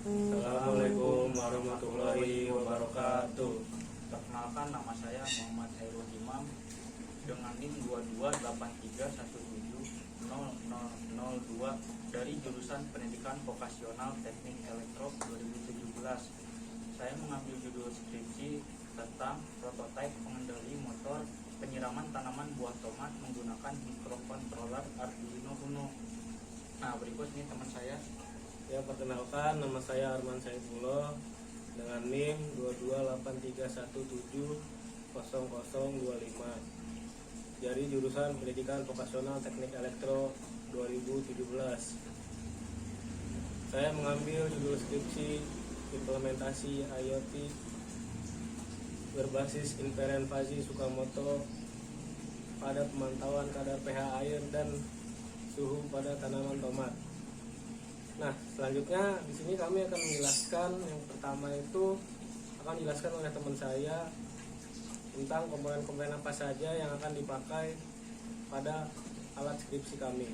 Assalamualaikum warahmatullahi wabarakatuh. Perkenalkan, nama saya Muhammad Hairul Imam dengan NIM 2283170002 dari jurusan Pendidikan Vokasional Teknik Elektro 2017. Saya mengambil judul skripsi tentang prototipe pengendali motor penyiraman tanaman buah tomat menggunakan microcontroller Arduino Uno. Nah, berikut ini teman saya. Ya, perkenalkan, nama saya Arman Saifullah dengan NIM 2283170025 dari jurusan Pendidikan Vokasional Teknik Elektro 2017. Saya mengambil judul skripsi implementasi IoT berbasis invariant fuzzy Tsukamoto pada pemantauan kadar pH air dan suhu pada tanaman tomat. Nah, selanjutnya di sini kami akan menjelaskan, yang pertama itu akan dijelaskan oleh teman saya tentang komponen-komponen apa saja yang akan dipakai pada alat skripsi kami.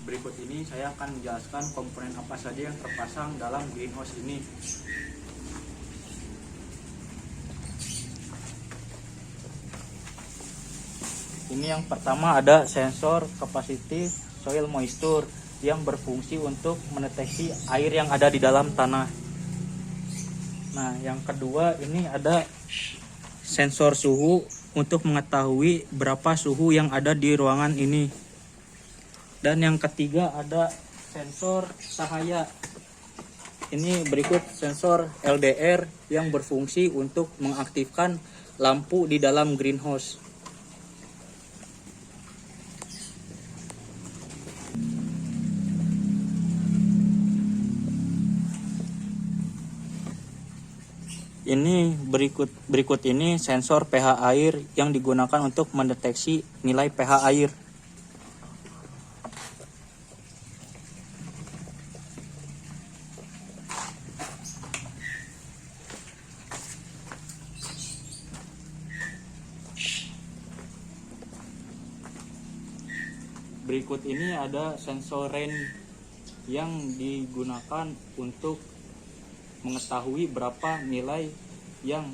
Berikut ini saya akan menjelaskan komponen apa saja yang terpasang dalam greenhouse ini. Ini yang pertama ada sensor capacitive soil moisture yang berfungsi untuk mendeteksi air yang ada di dalam tanah. Nah, yang kedua ini ada sensor suhu untuk mengetahui berapa suhu yang ada di ruangan ini. Dan yang ketiga ada sensor cahaya. Ini berikut sensor LDR yang berfungsi untuk mengaktifkan lampu di dalam greenhouse. Ini berikut ini sensor pH air yang digunakan untuk mendeteksi nilai pH air. Berikut ini ada sensor rain yang digunakan untuk mengetahui berapa nilai yang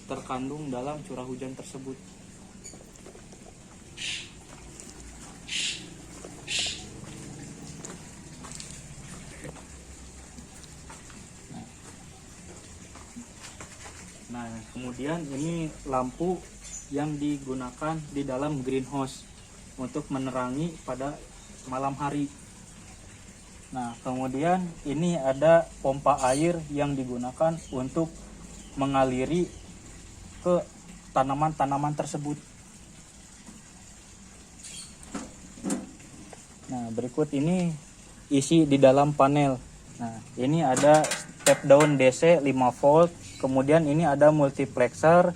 terkandung dalam curah hujan tersebut. Nah, kemudian ini lampu yang digunakan di dalam greenhouse untuk menerangi pada malam hari. Nah, kemudian ini ada pompa air yang digunakan untuk mengaliri ke tanaman-tanaman tersebut. Nah, berikut ini isi di dalam panel. Nah, ini ada step down DC 5 volt, kemudian ini ada multiplexer,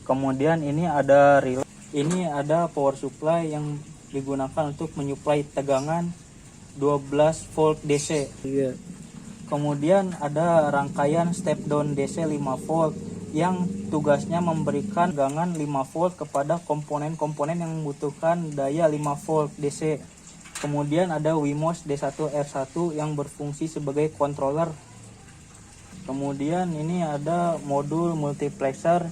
kemudian ini ada relay. Ini ada power supply yang digunakan untuk menyuplai tegangan 12 volt DC. Kemudian ada rangkaian step down DC 5 volt yang tugasnya memberikan tegangan 5 volt kepada komponen-komponen yang membutuhkan daya 5 volt DC. Kemudian ada Wemos D1R1 yang berfungsi sebagai controller. Kemudian ini ada modul multiplexer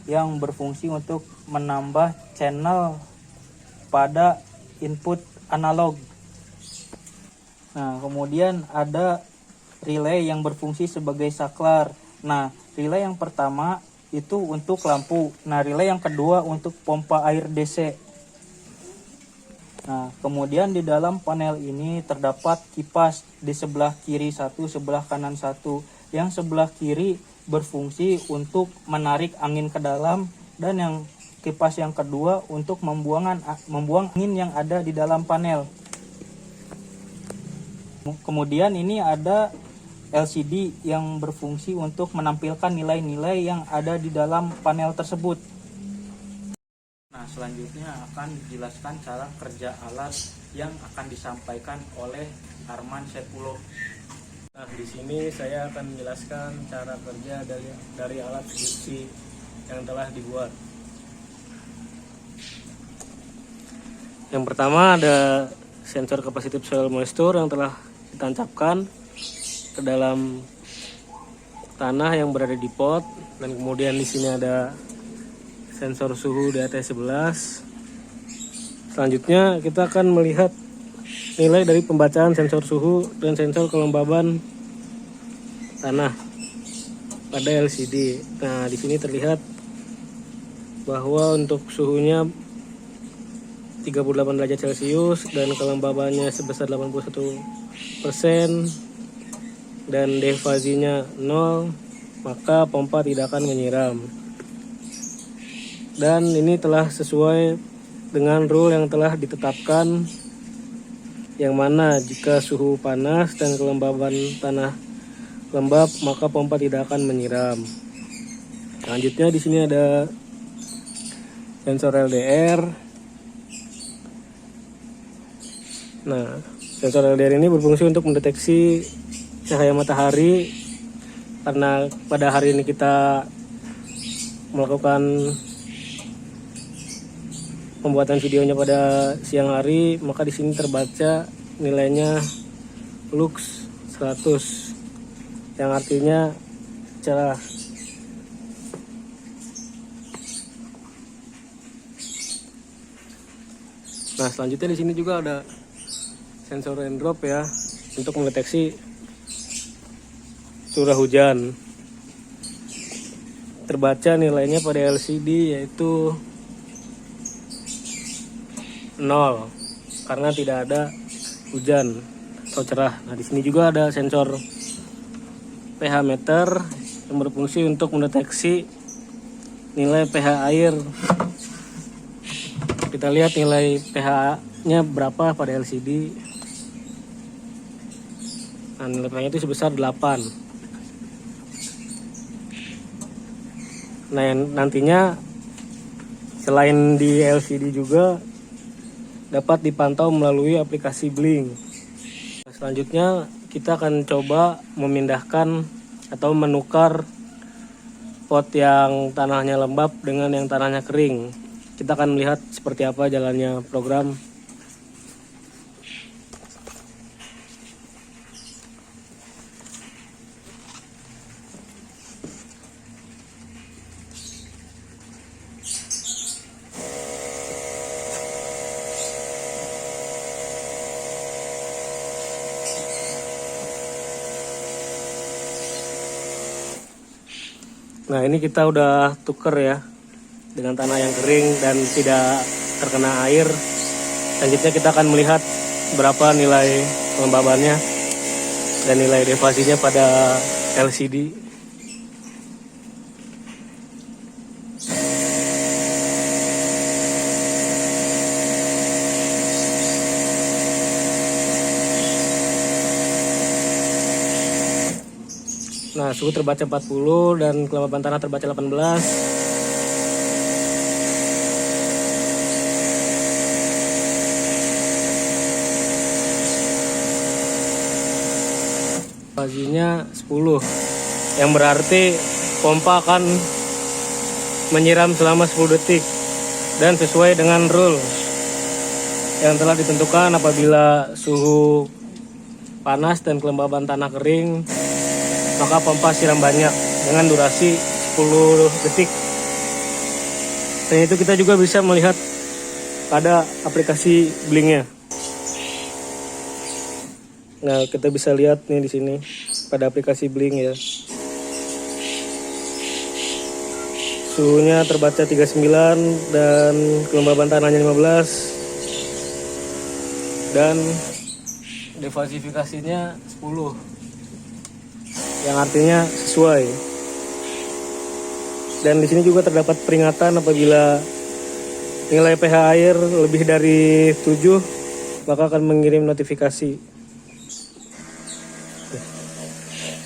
yang berfungsi untuk menambah channel pada input analog. Nah, kemudian ada relay yang berfungsi sebagai saklar. Nah, relay yang pertama itu untuk lampu. Nah, relay yang kedua untuk pompa air DC. Nah, kemudian di dalam panel ini terdapat kipas di sebelah kiri satu, sebelah kanan satu. Yang sebelah kiri berfungsi untuk menarik angin ke dalam, dan yang kipas yang kedua untuk membuang angin yang ada di dalam panel. Kemudian ini ada LCD yang berfungsi untuk menampilkan nilai-nilai yang ada di dalam panel tersebut. Nah, selanjutnya akan dijelaskan cara kerja alat yang akan disampaikan oleh Arman Saifullah. Nah, di sini saya akan menjelaskan cara kerja dari alat skripsi yang telah dibuat. Yang pertama ada sensor capacitive soil moisture yang telah ditancapkan ke dalam tanah yang berada di pot, dan kemudian di sini ada sensor suhu DAT11. Selanjutnya kita akan melihat nilai dari pembacaan sensor suhu dan sensor kelembaban tanah pada LCD. Nah, di sini terlihat bahwa untuk suhunya 38 derajat Celcius dan kelembabannya sebesar 81% dan defasinya 0, maka pompa tidak akan menyiram. Dan ini telah sesuai dengan rule yang telah ditetapkan, yang mana jika suhu panas dan kelembaban tanah lembab maka pompa tidak akan menyiram. Selanjutnya di sini ada sensor LDR. Nah, sensor LDR ini berfungsi untuk mendeteksi cahaya matahari, karena pada hari ini kita melakukan pembuatan videonya pada siang hari, maka di sini terbaca nilainya lux 100, yang artinya cerah. Nah, selanjutnya di sini juga ada sensor rain drop ya, untuk mendeteksi curah hujan. Terbaca nilainya pada LCD yaitu 0 karena tidak ada hujan atau cerah. Nah, di sini juga ada sensor pH meter yang berfungsi untuk mendeteksi nilai pH air. Kita lihat nilai pH-nya berapa pada LCD. Nah, nilai pH-nya itu sebesar 8. Nah, nantinya selain di LCD juga dapat dipantau melalui aplikasi Blink. Selanjutnya kita akan coba memindahkan atau menukar pot yang tanahnya lembab dengan yang tanahnya kering. Kita akan melihat seperti apa jalannya program. Nah, ini kita udah tuker ya dengan tanah yang kering dan tidak terkena air. Selanjutnya kita akan melihat berapa nilai kelembabannya dan nilai defasinya pada LCD. Nah, suhu terbaca 40 dan kelembaban tanah terbaca 18. Defasinya 10, yang berarti pompa akan menyiram selama 10 detik dan sesuai dengan rule yang telah ditentukan. Apabila suhu panas dan kelembaban tanah kering, maka pompa siram banyak dengan durasi 10 detik. Dan itu kita juga bisa melihat pada aplikasi Blinknya. Nah, kita bisa lihat nih di sini pada aplikasi Blink ya. Suhunya terbaca 39 dan kelembaban tanahnya 15 dan defasifikasinya 10, yang artinya sesuai. Dan di sini juga terdapat peringatan apabila nilai pH air lebih dari 7 maka akan mengirim notifikasi.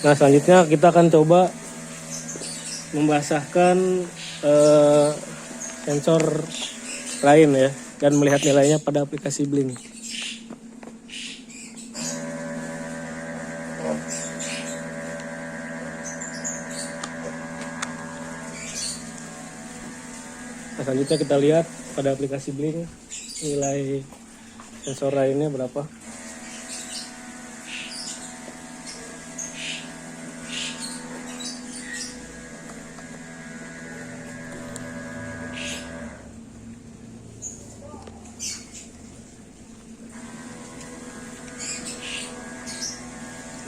Nah, selanjutnya kita akan coba membasahkan sensor lain ya dan melihat nilainya pada aplikasi Blink. Nah, selanjutnya kita lihat pada aplikasi Blink nilai sensor lainnya berapa.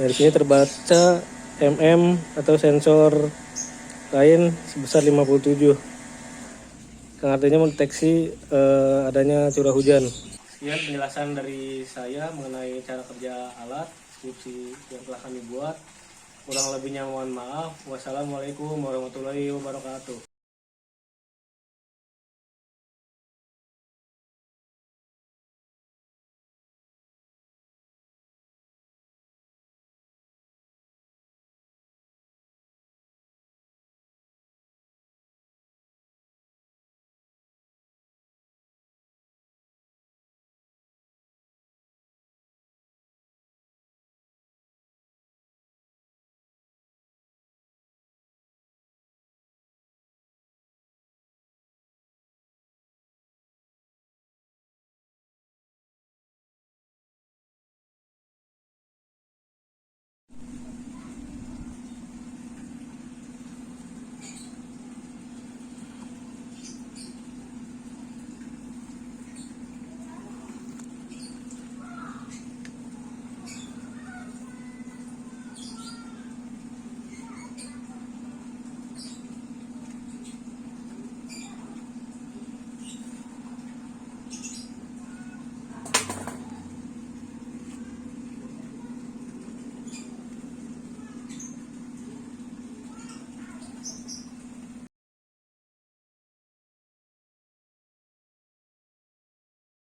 Dari sini terbaca atau sensor lain sebesar 57, yang artinya mendeteksi adanya curah hujan. Sekian penjelasan dari saya mengenai cara kerja alat skripsi yang telah kami buat. Kurang lebihnya mohon maaf. Wassalamualaikum warahmatullahi wabarakatuh.